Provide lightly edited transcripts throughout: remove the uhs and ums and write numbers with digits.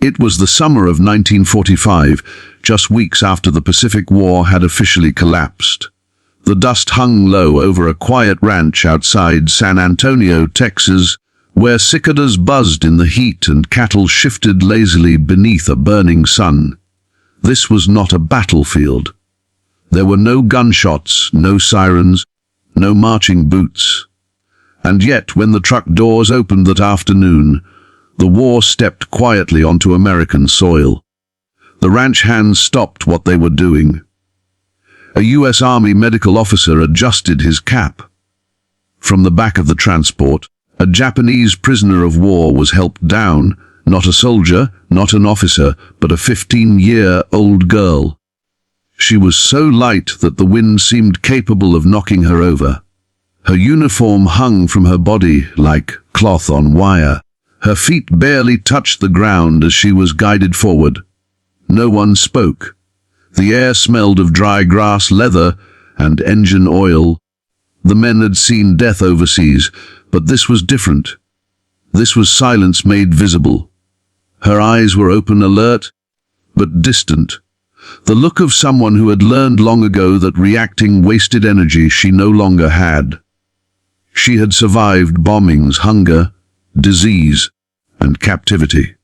It was the summer of 1945, just weeks after the Pacific War had officially collapsed. The dust hung low over a quiet ranch outside San Antonio, Texas, where cicadas buzzed in the heat and cattle shifted lazily beneath a burning sun. This was not a battlefield. There were no gunshots, no sirens, no marching boots. And yet, when the truck doors opened that afternoon, the war stepped quietly onto American soil. The ranch hands stopped what they were doing. A U.S. Army medical officer adjusted his cap. From the back of the transport, a Japanese prisoner of war was helped down, not a soldier, not an officer, but a 15-year-old girl. She was so light that the wind seemed capable of knocking her over. Her uniform hung from her body like cloth on wire. Her feet barely touched the ground as she was guided forward. No one spoke. The air smelled of dry grass, leather, and engine oil. The men had seen death overseas, but this was different. This was silence made visible. Her eyes were open, alert, but distant. The look of someone who had learned long ago that reacting wasted energy she no longer had. She had survived bombings, hunger, disease, and captivity.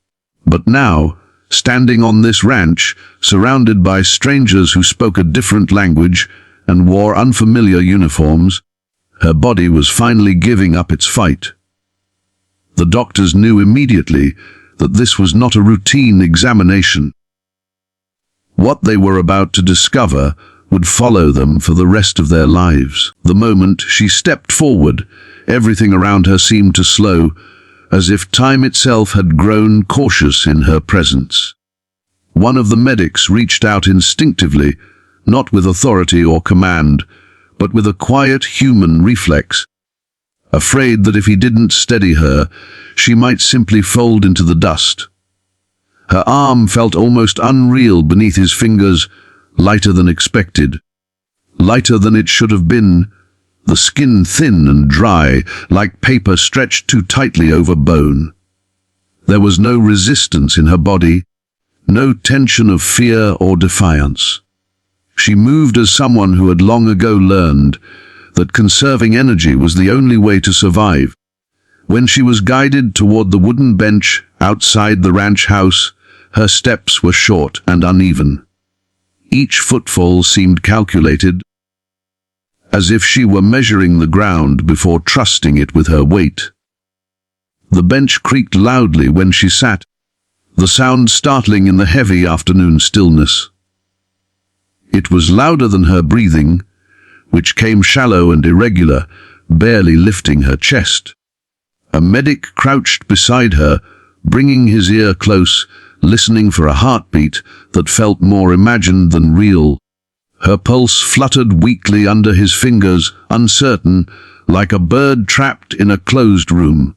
But now, standing on this ranch, surrounded by strangers who spoke a different language and wore unfamiliar uniforms, her body was finally giving up its fight. The doctors knew immediately that this was not a routine examination. What they were about to discover would follow them for the rest of their lives. The moment she stepped forward, everything around her seemed to slow, as if time itself had grown cautious in her presence. One of the medics reached out instinctively, not with authority or command, but with a quiet human reflex, afraid that if he didn't steady her, she might simply fold into the dust. Her arm felt almost unreal beneath his fingers, lighter than expected, lighter than it should have been, the skin thin and dry, like paper stretched too tightly over bone. There was no resistance in her body, no tension of fear or defiance. She moved as someone who had long ago learned that conserving energy was the only way to survive. When she was guided toward the wooden bench outside the ranch house, her steps were short and uneven. Each footfall seemed calculated, as if she were measuring the ground before trusting it with her weight. The bench creaked loudly when she sat, the sound startling in the heavy afternoon stillness. It was louder than her breathing, which came shallow and irregular, barely lifting her chest. A medic crouched beside her, bringing his ear close, listening for a heartbeat that felt more imagined than real. Her pulse fluttered weakly under his fingers, uncertain, like a bird trapped in a closed room.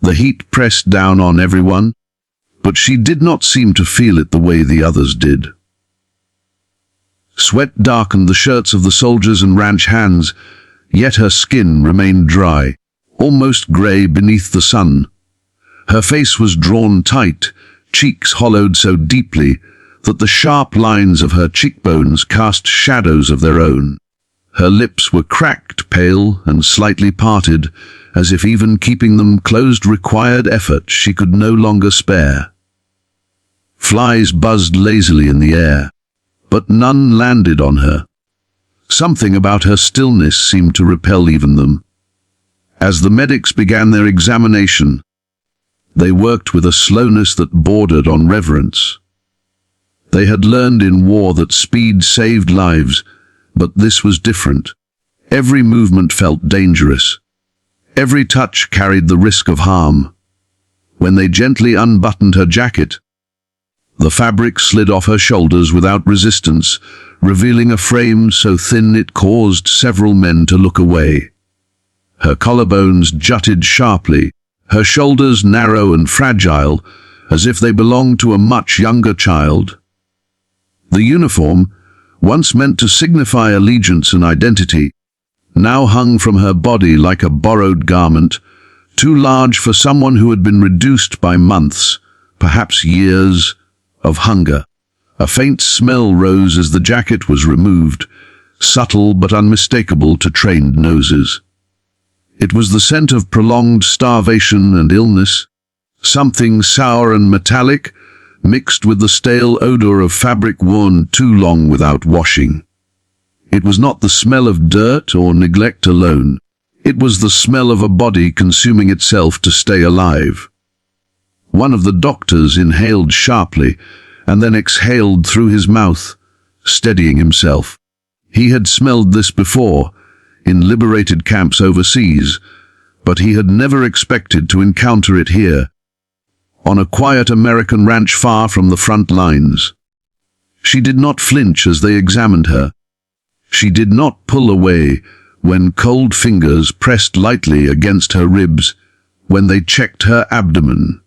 The heat pressed down on everyone, but she did not seem to feel it the way the others did. Sweat darkened the shirts of the soldiers and ranch hands, yet her skin remained dry, almost gray beneath the sun. Her face was drawn tight, cheeks hollowed so deeply that the sharp lines of her cheekbones cast shadows of their own. Her lips were cracked, pale, and slightly parted, as if even keeping them closed required effort she could no longer spare. Flies buzzed lazily in the air, but none landed on her. Something about her stillness seemed to repel even them. As the medics began their examination, they worked with a slowness that bordered on reverence. They had learned in war that speed saved lives, but this was different. Every movement felt dangerous. Every touch carried the risk of harm. When they gently unbuttoned her jacket, the fabric slid off her shoulders without resistance, revealing a frame so thin it caused several men to look away. Her collarbones jutted sharply, her shoulders narrow and fragile, as if they belonged to a much younger child. The uniform, once meant to signify allegiance and identity, now hung from her body like a borrowed garment, too large for someone who had been reduced by months, perhaps years, of hunger. A faint smell rose as the jacket was removed, subtle but unmistakable to trained noses. It was the scent of prolonged starvation and illness, something sour and metallic, mixed with the stale odor of fabric worn too long without washing. It was not the smell of dirt or neglect alone. It was the smell of a body consuming itself to stay alive. One of the doctors inhaled sharply and then exhaled through his mouth, steadying himself. He had smelled this before, in liberated camps overseas, but he had never expected to encounter it here, on a quiet American ranch far from the front lines. She did not flinch as they examined her. She did not pull away when cold fingers pressed lightly against her ribs, when they checked her abdomen,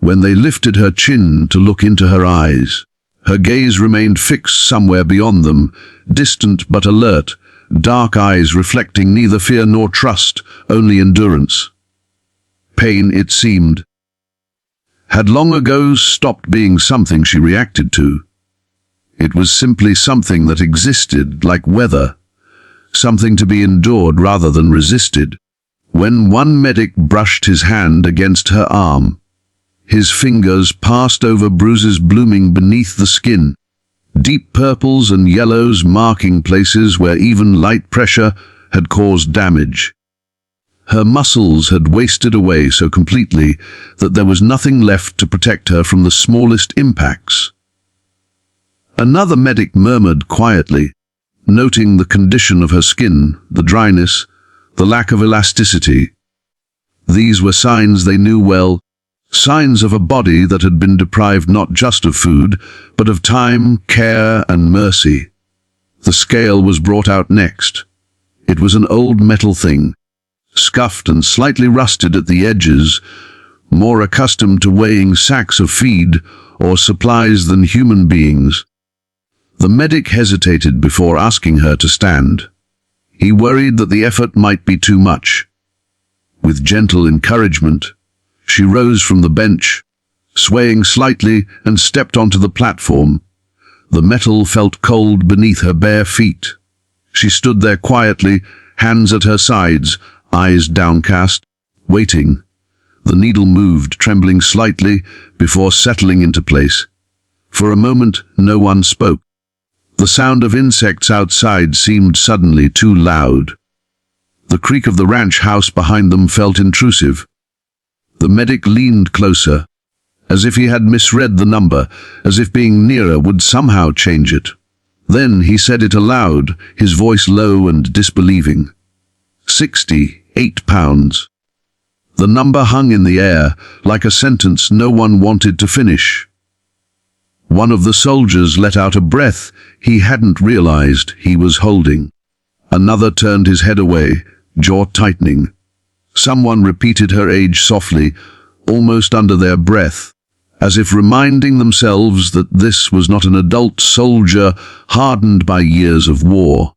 when they lifted her chin to look into her eyes. Her gaze remained fixed somewhere beyond them, distant but alert, dark eyes reflecting neither fear nor trust, only endurance. Pain, it seemed, had long ago stopped being something she reacted to. It was simply something that existed like weather, something to be endured rather than resisted. When one medic brushed his hand against her arm, his fingers passed over bruises blooming beneath the skin, deep purples and yellows marking places where even light pressure had caused damage. Her muscles had wasted away so completely that there was nothing left to protect her from the smallest impacts. Another medic murmured quietly, noting the condition of her skin, the dryness, the lack of elasticity. These were signs they knew well, signs of a body that had been deprived not just of food, but of time, care, and mercy. The scale was brought out next. It was an old metal thing, scuffed and slightly rusted at the edges, more accustomed to weighing sacks of feed or supplies than human beings. The medic hesitated before asking her to stand. He worried that the effort might be too much. With gentle encouragement, she rose from the bench, swaying slightly, and stepped onto the platform. The metal felt cold beneath her bare feet. She stood there quietly, hands at her sides, eyes downcast, waiting. The needle moved, trembling slightly, before settling into place. For a moment, no one spoke. The sound of insects outside seemed suddenly too loud. The creak of the ranch house behind them felt intrusive. The medic leaned closer, as if he had misread the number, as if being nearer would somehow change it. Then he said it aloud, his voice low and disbelieving. 68 pounds. The number hung in the air, like a sentence no one wanted to finish. One of the soldiers let out a breath he hadn't realized he was holding. Another turned his head away, jaw tightening. Someone repeated her age softly, almost under their breath, as if reminding themselves that this was not an adult soldier hardened by years of war,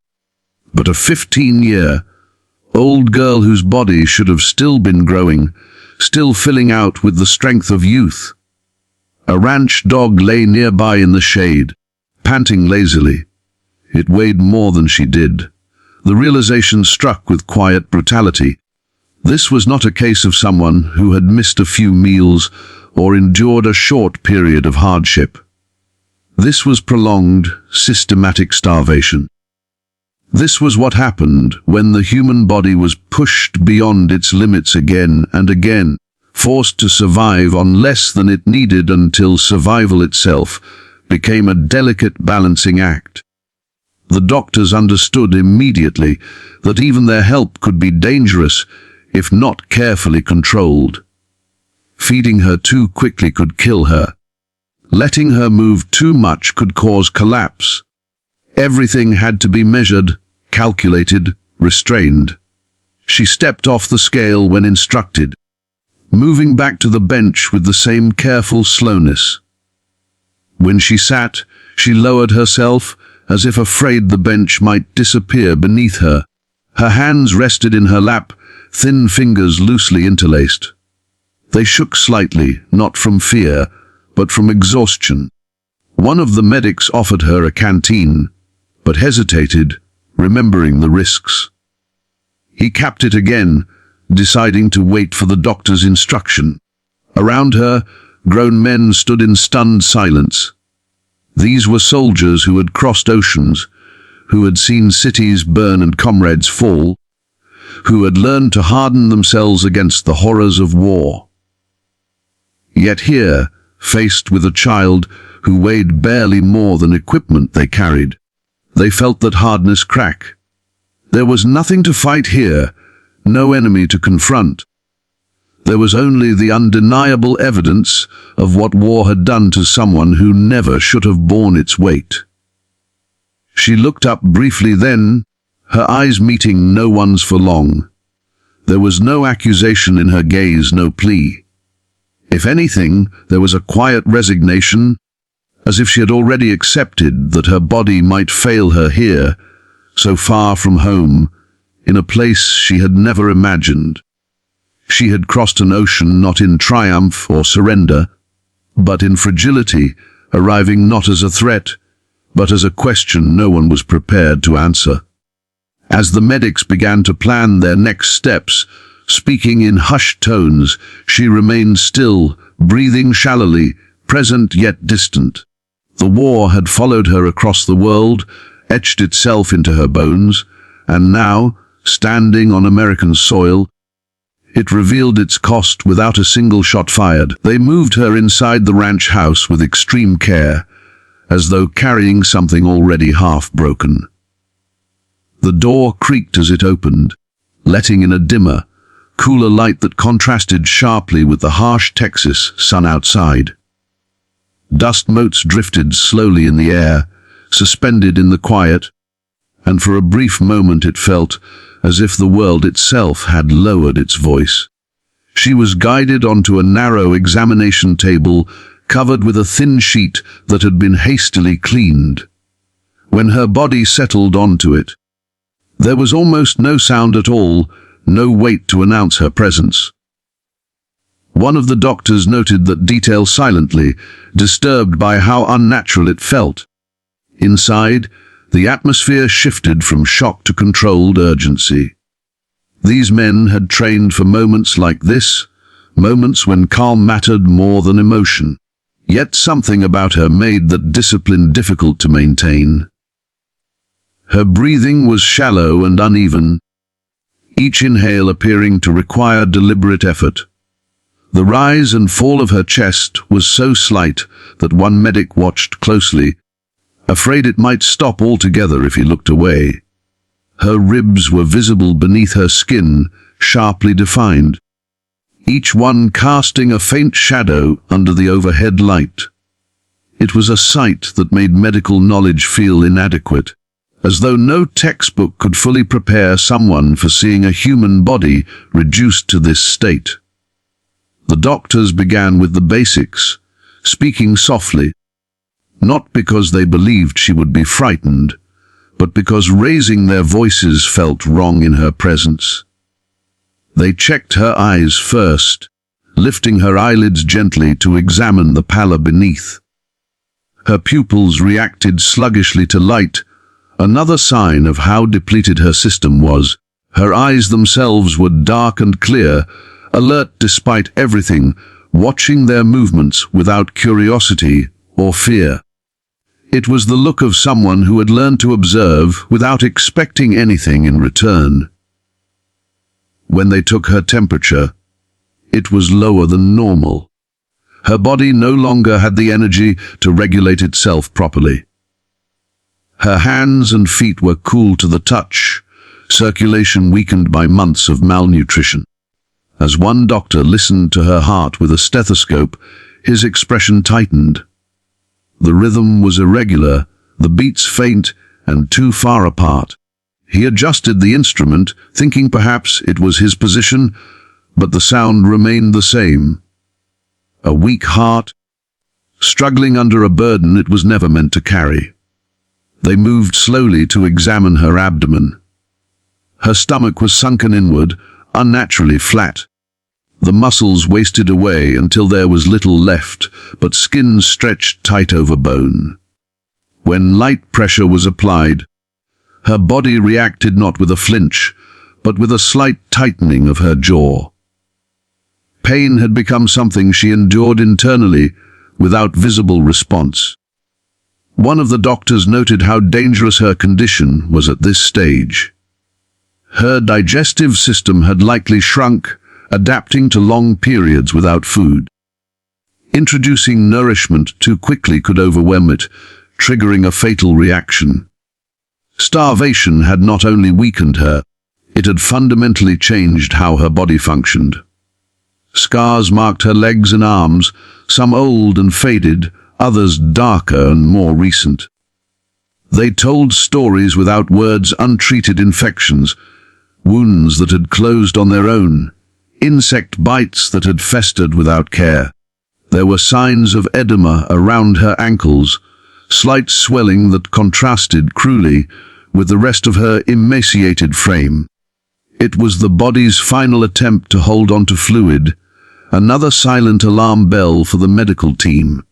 but a 15-year-old girl whose body should have still been growing, still filling out with the strength of youth. A ranch dog lay nearby in the shade, panting lazily. It weighed more than she did. The realization struck with quiet brutality. This was not a case of someone who had missed a few meals or endured a short period of hardship. This was prolonged, systematic starvation. This was what happened when the human body was pushed beyond its limits again and again, forced to survive on less than it needed until survival itself became a delicate balancing act. The doctors understood immediately that even their help could be dangerous if not carefully controlled. Feeding her too quickly could kill her. Letting her move too much could cause collapse. Everything had to be measured, calculated, restrained. She stepped off the scale when instructed, moving back to the bench with the same careful slowness. When she sat, she lowered herself, as if afraid the bench might disappear beneath her. Her hands rested in her lap, thin fingers loosely interlaced. They shook slightly, not from fear, but from exhaustion. One of the medics offered her a canteen, but hesitated, remembering the risks. He capped it again, deciding to wait for the doctor's instruction. Around her, grown men stood in stunned silence. These were soldiers who had crossed oceans, who had seen cities burn and comrades fall, who had learned to harden themselves against the horrors of war. Yet here, faced with a child who weighed barely more than equipment they carried, they felt that hardness crack. There was nothing to fight here, no enemy to confront. There was only the undeniable evidence of what war had done to someone who never should have borne its weight. She looked up briefly then, her eyes meeting no one's for long. There was no accusation in her gaze, no plea. If anything, there was a quiet resignation, as if she had already accepted that her body might fail her here, so far from home, in a place she had never imagined. She had crossed an ocean not in triumph or surrender, but in fragility, arriving not as a threat, but as a question no one was prepared to answer. As the medics began to plan their next steps, speaking in hushed tones, she remained still, breathing shallowly, present yet distant. The war had followed her across the world, etched itself into her bones, and now, standing on American soil, it revealed its cost without a single shot fired. They moved her inside the ranch house with extreme care, as though carrying something already half broken. The door creaked as it opened, letting in a dimmer, cooler light that contrasted sharply with the harsh Texas sun outside. Dust motes drifted slowly in the air, suspended in the quiet, and for a brief moment it felt as if the world itself had lowered its voice. She was guided onto a narrow examination table covered with a thin sheet that had been hastily cleaned. When her body settled onto it, there was almost no sound at all, no weight to announce her presence. One of the doctors noted that detail silently, disturbed by how unnatural it felt. Inside, the atmosphere shifted from shock to controlled urgency. These men had trained for moments like this, moments when calm mattered more than emotion. Yet something about her made that discipline difficult to maintain. Her breathing was shallow and uneven, each inhale appearing to require deliberate effort. The rise and fall of her chest was so slight that one medic watched closely, afraid it might stop altogether if he looked away. Her ribs were visible beneath her skin, sharply defined, each one casting a faint shadow under the overhead light. It was a sight that made medical knowledge feel inadequate, as though no textbook could fully prepare someone for seeing a human body reduced to this state. The doctors began with the basics, speaking softly, not because they believed she would be frightened, but because raising their voices felt wrong in her presence. They checked her eyes first, lifting her eyelids gently to examine the pallor beneath. Her pupils reacted sluggishly to light, another sign of how depleted her system was. Her eyes themselves were dark and clear, alert despite everything, watching their movements without curiosity or fear. It was the look of someone who had learned to observe without expecting anything in return. When they took her temperature, it was lower than normal. Her body no longer had the energy to regulate itself properly. Her hands and feet were cool to the touch, circulation weakened by months of malnutrition. As one doctor listened to her heart with a stethoscope, his expression tightened. The rhythm was irregular, the beats faint and too far apart. He adjusted the instrument, thinking perhaps it was his position, but the sound remained the same. A weak heart, struggling under a burden it was never meant to carry. They moved slowly to examine her abdomen. Her stomach was sunken inward, unnaturally flat. The muscles wasted away until there was little left, but skin stretched tight over bone. When light pressure was applied, her body reacted not with a flinch, but with a slight tightening of her jaw. Pain had become something she endured internally, without visible response. One of the doctors noted how dangerous her condition was at this stage. Her digestive system had likely shrunk, adapting to long periods without food. Introducing nourishment too quickly could overwhelm it, triggering a fatal reaction. Starvation had not only weakened her, it had fundamentally changed how her body functioned. Scars marked her legs and arms, some old and faded, others darker and more recent. They told stories without words, untreated infections, wounds that had closed on their own, insect bites that had festered without care. There were signs of edema around her ankles, slight swelling that contrasted cruelly with the rest of her emaciated frame. It was the body's final attempt to hold on to fluid, another silent alarm bell for the medical team.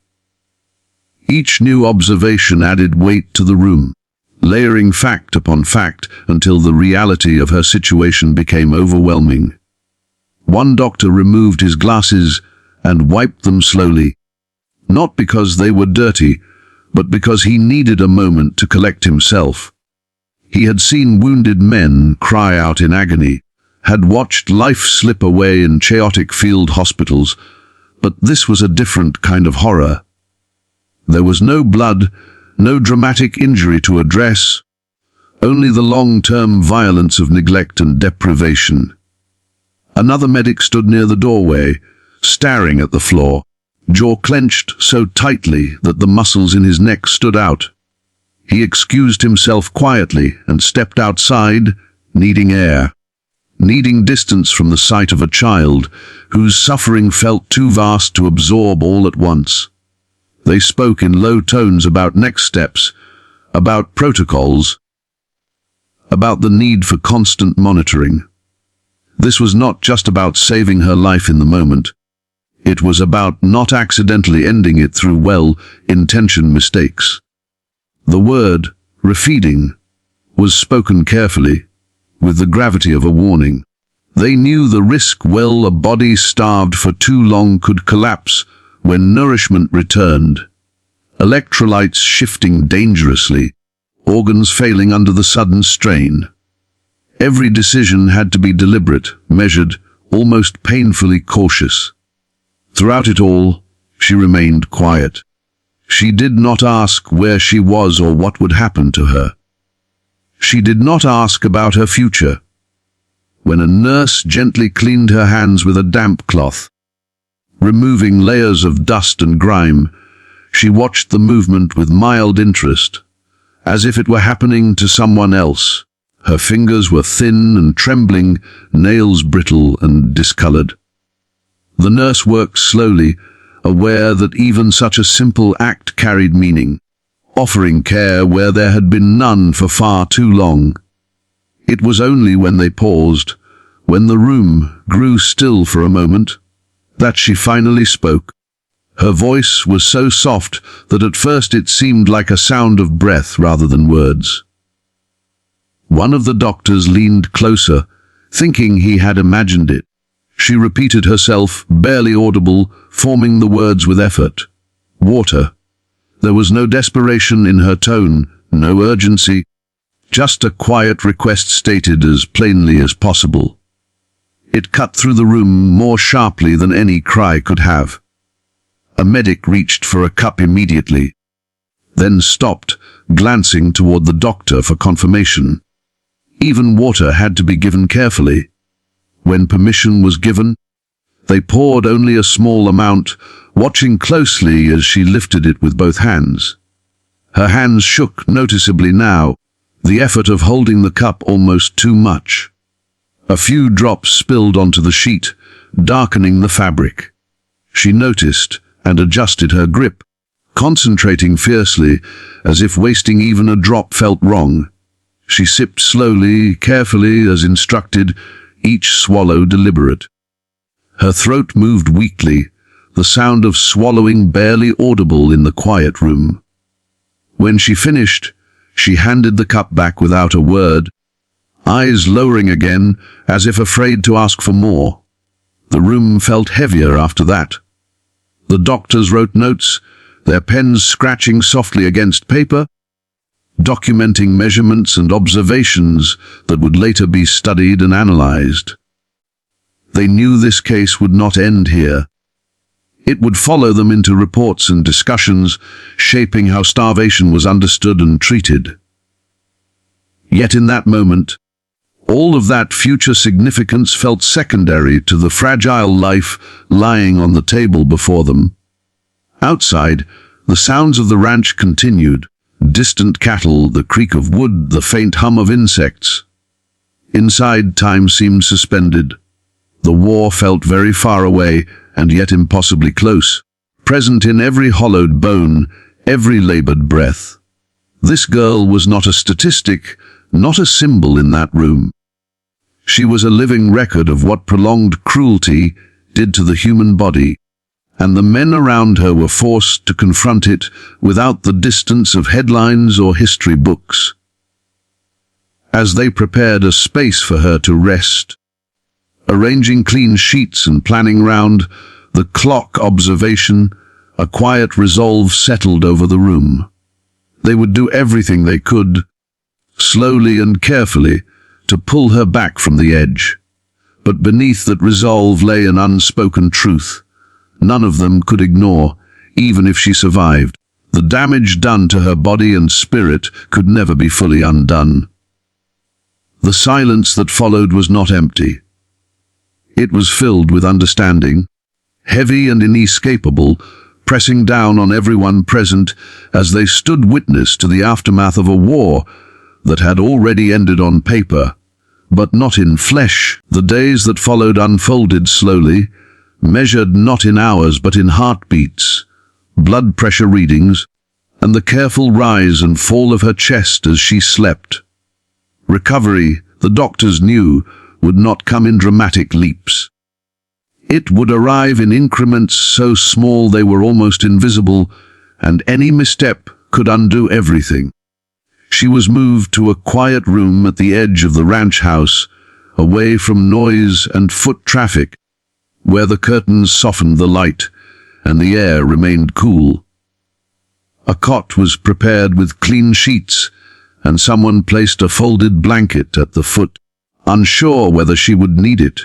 Each new observation added weight to the room, layering fact upon fact until the reality of her situation became overwhelming. One doctor removed his glasses and wiped them slowly, not because they were dirty, but because he needed a moment to collect himself. He had seen wounded men cry out in agony, had watched life slip away in chaotic field hospitals, but this was a different kind of horror. There was no blood, no dramatic injury to address, only the long-term violence of neglect and deprivation. Another medic stood near the doorway, staring at the floor, jaw clenched so tightly that the muscles in his neck stood out. He excused himself quietly and stepped outside, needing air, needing distance from the sight of a child whose suffering felt too vast to absorb all at once. They spoke in low tones about next steps, about protocols, about the need for constant monitoring. This was not just about saving her life in the moment. It was about not accidentally ending it through well-intentioned mistakes. The word, refeeding, was spoken carefully, with the gravity of a warning. They knew the risk well. A body starved for too long could collapse when nourishment returned. Electrolytes shifting dangerously, organs failing under the sudden strain. Every decision had to be deliberate, measured, almost painfully cautious. Throughout it all, she remained quiet. She did not ask where she was or what would happen to her. She did not ask about her future. When a nurse gently cleaned her hands with a damp cloth, removing layers of dust and grime, she watched the movement with mild interest, as if it were happening to someone else. Her fingers were thin and trembling, nails brittle and discolored. The nurse worked slowly, aware that even such a simple act carried meaning, offering care where there had been none for far too long. It was only when they paused, when the room grew still for a moment, that she finally spoke. Her voice was so soft that at first it seemed like a sound of breath rather than words. One of the doctors leaned closer, thinking he had imagined it. She repeated herself, barely audible, forming the words with effort. Water. There was no desperation in her tone, no urgency, just a quiet request stated as plainly as possible. It cut through the room more sharply than any cry could have. A medic reached for a cup immediately, then stopped, glancing toward the doctor for confirmation. Even water had to be given carefully. When permission was given, they poured only a small amount, watching closely as she lifted it with both hands. Her hands shook noticeably now, the effort of holding the cup almost too much. A few drops spilled onto the sheet, darkening the fabric. She noticed and adjusted her grip, concentrating fiercely, as if wasting even a drop felt wrong. She sipped slowly, carefully, as instructed, each swallow deliberate. Her throat moved weakly, the sound of swallowing barely audible in the quiet room. When she finished, she handed the cup back without a word, eyes lowering again, as if afraid to ask for more. The room felt heavier after that. The doctors wrote notes, their pens scratching softly against paper, documenting measurements and observations that would later be studied and analyzed. They knew this case would not end here. It would follow them into reports and discussions, shaping how starvation was understood and treated. Yet in that moment, all of that future significance felt secondary to the fragile life lying on the table before them. Outside, the sounds of the ranch continued. Distant cattle, the creak of wood, the faint hum of insects. Inside, time seemed suspended. The war felt very far away and yet impossibly close, present in every hollowed bone, every labored breath. This girl was not a statistic, not a symbol in that room. She was a living record of what prolonged cruelty did to the human body, and the men around her were forced to confront it without the distance of headlines or history books. As they prepared a space for her to rest, arranging clean sheets and planning round the clock observation, a quiet resolve settled over the room. They would do everything they could, slowly and carefully, to pull her back from the edge. But beneath that resolve lay an unspoken truth. None of them could ignore, even if she survived. The damage done to her body and spirit could never be fully undone. The silence that followed was not empty. It was filled with understanding, heavy and inescapable, pressing down on everyone present as they stood witness to the aftermath of a war that had already ended on paper, but not in flesh. The days that followed unfolded slowly, measured not in hours but in heartbeats, blood pressure readings, and the careful rise and fall of her chest as she slept. Recovery, the doctors knew, would not come in dramatic leaps. It would arrive in increments so small they were almost invisible, and any misstep could undo everything. She was moved to a quiet room at the edge of the ranch house, away from noise and foot traffic, where the curtains softened the light and the air remained cool. A cot was prepared with clean sheets, and someone placed a folded blanket at the foot, unsure whether she would need it.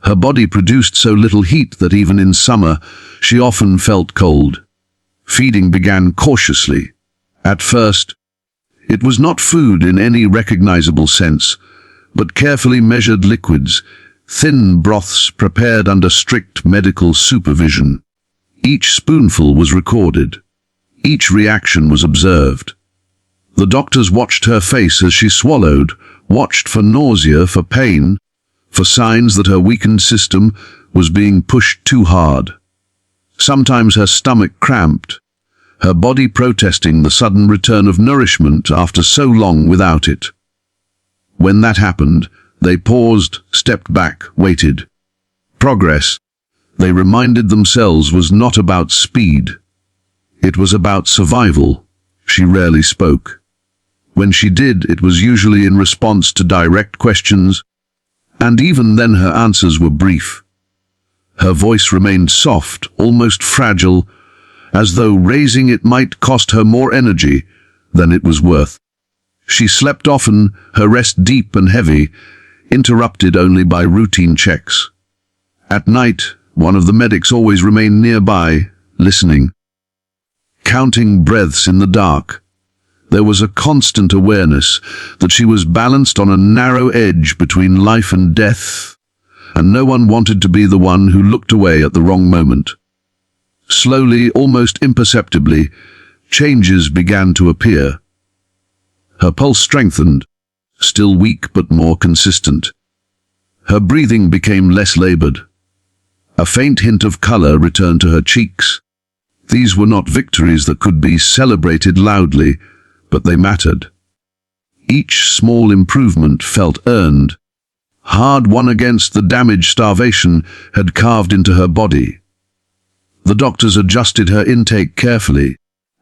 Her body produced so little heat that even in summer she often felt cold. Feeding began cautiously. At first, it was not food in any recognizable sense, but carefully measured liquids, thin broths prepared under strict medical supervision. Each spoonful was recorded. Each reaction was observed. The doctors watched her face as she swallowed, watched for nausea, for pain, for signs that her weakened system was being pushed too hard. Sometimes her stomach cramped, her body protesting the sudden return of nourishment after so long without it. When that happened, they paused, stepped back, waited. Progress, they reminded themselves, was not about speed. It was about survival. She rarely spoke. When she did, it was usually in response to direct questions, and even then her answers were brief. Her voice remained soft, almost fragile, as though raising it might cost her more energy than it was worth. She slept often, her rest deep and heavy, interrupted only by routine checks. At night, one of the medics always remained nearby, listening, counting breaths in the dark. There was a constant awareness that she was balanced on a narrow edge between life and death, and no one wanted to be the one who looked away at the wrong moment. Slowly, almost imperceptibly, changes began to appear. Her pulse strengthened, still weak but more consistent. Her breathing became less labored. A faint hint of color returned to her cheeks. These were not victories that could be celebrated loudly, but they mattered. Each small improvement felt earned, hard-won against the damage starvation had carved into her body. The doctors adjusted her intake carefully,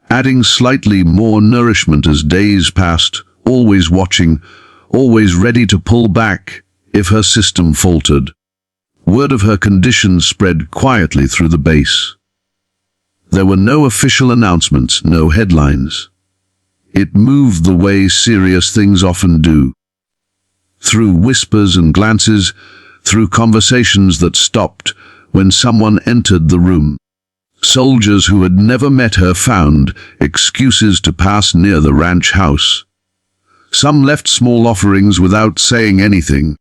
adding slightly more nourishment as days passed, always watching, always ready to pull back if her system faltered. Word of her condition spread quietly through the base. There were no official announcements, no headlines. It moved the way serious things often do. Through whispers and glances, through conversations that stopped when someone entered the room. Soldiers who had never met her found excuses to pass near the ranch house. Some left small offerings without saying anything.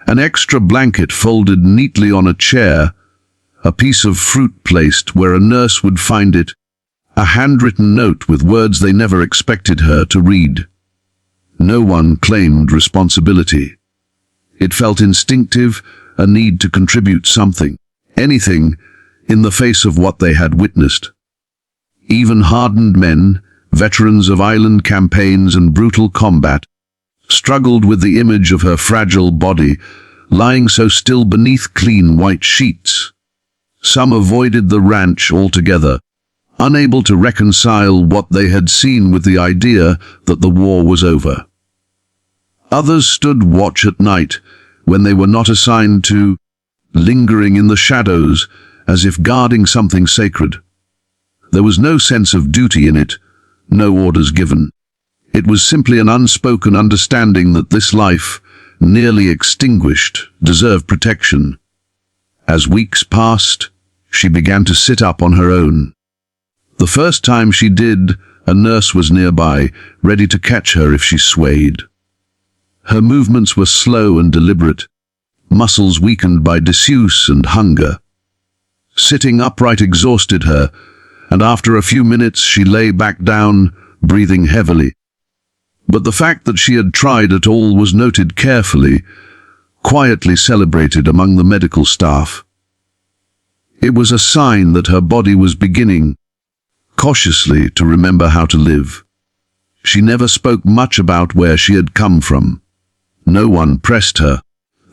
An extra blanket folded neatly on a chair, a piece of fruit placed where a nurse would find it, a handwritten note with words they never expected her to read. No one claimed responsibility. It felt instinctive, a need to contribute something, anything, in the face of what they had witnessed. Even hardened men, veterans of island campaigns and brutal combat, struggled with the image of her fragile body lying so still beneath clean white sheets. Some avoided the ranch altogether, unable to reconcile what they had seen with the idea that the war was over. Others stood watch at night when they were not assigned to, lingering in the shadows as if guarding something sacred. There was no sense of duty in it, no orders given. It was simply an unspoken understanding that this life, nearly extinguished, deserved protection. As weeks passed, she began to sit up on her own. The first time she did, a nurse was nearby, ready to catch her if she swayed. Her movements were slow and deliberate, muscles weakened by disuse and hunger. Sitting upright exhausted her, and after a few minutes she lay back down, breathing heavily. But the fact that she had tried at all was noted carefully, quietly celebrated among the medical staff. It was a sign that her body was beginning, cautiously, to remember how to live. She never spoke much about where she had come from. No one pressed her.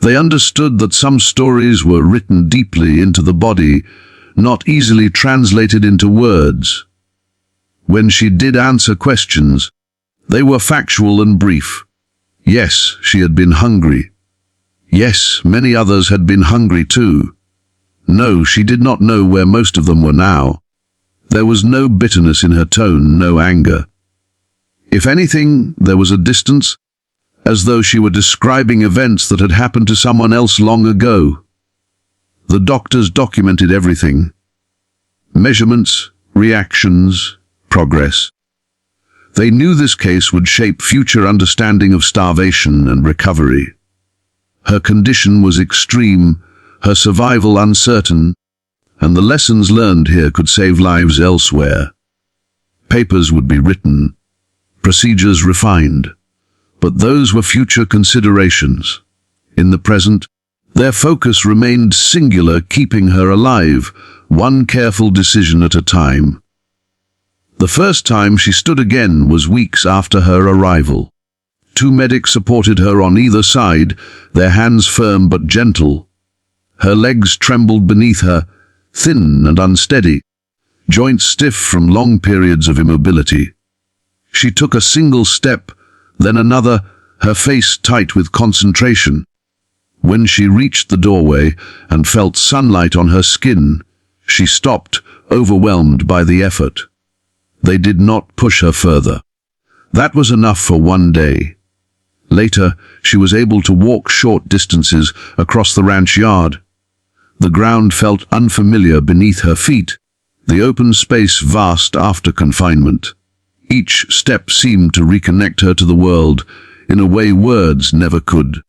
They understood that some stories were written deeply into the body, not easily translated into words. When she did answer questions, they were factual and brief. Yes, she had been hungry. Yes, many others had been hungry too. No, she did not know where most of them were now. There was no bitterness in her tone, no anger. If anything, there was a distance, as though she were describing events that had happened to someone else long ago. The doctors documented everything. Measurements, reactions, progress. They knew this case would shape future understanding of starvation and recovery. Her condition was extreme, her survival uncertain, and the lessons learned here could save lives elsewhere. Papers would be written, procedures refined, but those were future considerations. In the present, their focus remained singular, keeping her alive, one careful decision at a time. The first time she stood again was weeks after her arrival. Two medics supported her on either side, their hands firm but gentle. Her legs trembled beneath her, thin and unsteady, joints stiff from long periods of immobility. She took a single step, then another, her face tight with concentration. When she reached the doorway and felt sunlight on her skin, she stopped, overwhelmed by the effort. They did not push her further. That was enough for one day. Later, she was able to walk short distances across the ranch yard. The ground felt unfamiliar beneath her feet, the open space vast after confinement. Each step seemed to reconnect her to the world in a way words never could.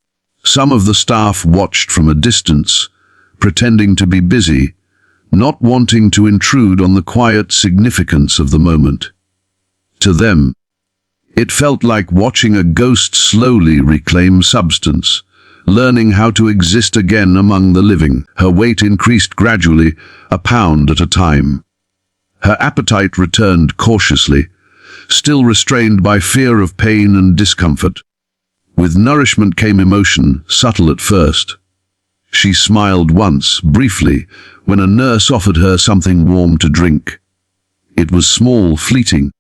Some of the staff watched from a distance, pretending to be busy, not wanting to intrude on the quiet significance of the moment. To them, it felt like watching a ghost slowly reclaim substance, learning how to exist again among the living. Her weight increased gradually, a pound at a time. Her appetite returned cautiously, still restrained by fear of pain and discomfort. With nourishment came emotion, subtle at first. She smiled once, briefly, when a nurse offered her something warm to drink. It was small, fleeting,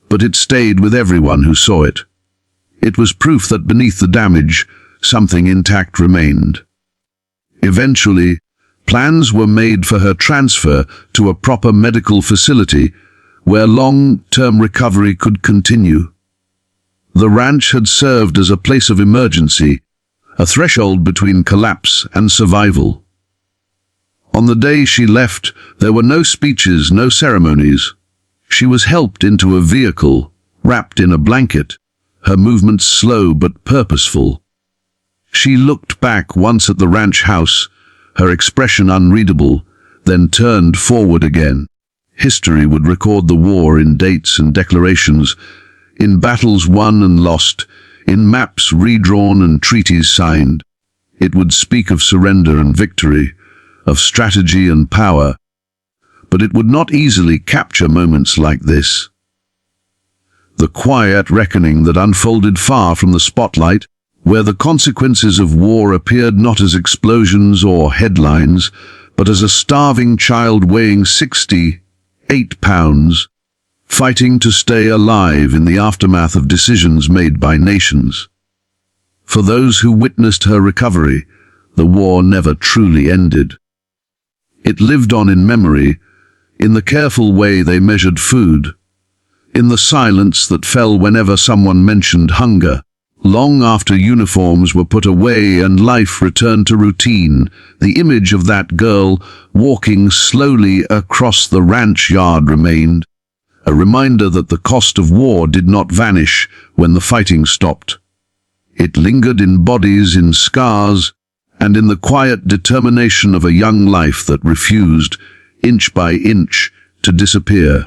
but it stayed with everyone who saw it. It was proof that beneath the damage, something intact remained. Eventually, plans were made for her transfer to a proper medical facility where long-term recovery could continue. The ranch had served as a place of emergency, a threshold between collapse and survival. On the day she left, there were no speeches, no ceremonies. She was helped into a vehicle, wrapped in a blanket, her movements slow but purposeful. She looked back once at the ranch house, her expression unreadable, then turned forward again. History would record the war in dates and declarations, in battles won and lost, in maps redrawn and treaties signed. It would speak of surrender and victory, of strategy and power, but it would not easily capture moments like this. The quiet reckoning that unfolded far from the spotlight, where the consequences of war appeared not as explosions or headlines, but as a starving child weighing 68 pounds, fighting to stay alive in the aftermath of decisions made by nations. For those who witnessed her recovery, the war never truly ended. It lived on in memory, in the careful way they measured food, in the silence that fell whenever someone mentioned hunger. Long after uniforms were put away and life returned to routine, the image of that girl walking slowly across the ranch yard remained, a reminder that the cost of war did not vanish when the fighting stopped. It lingered in bodies, in scars, and in the quiet determination of a young life that refused, inch by inch, to disappear.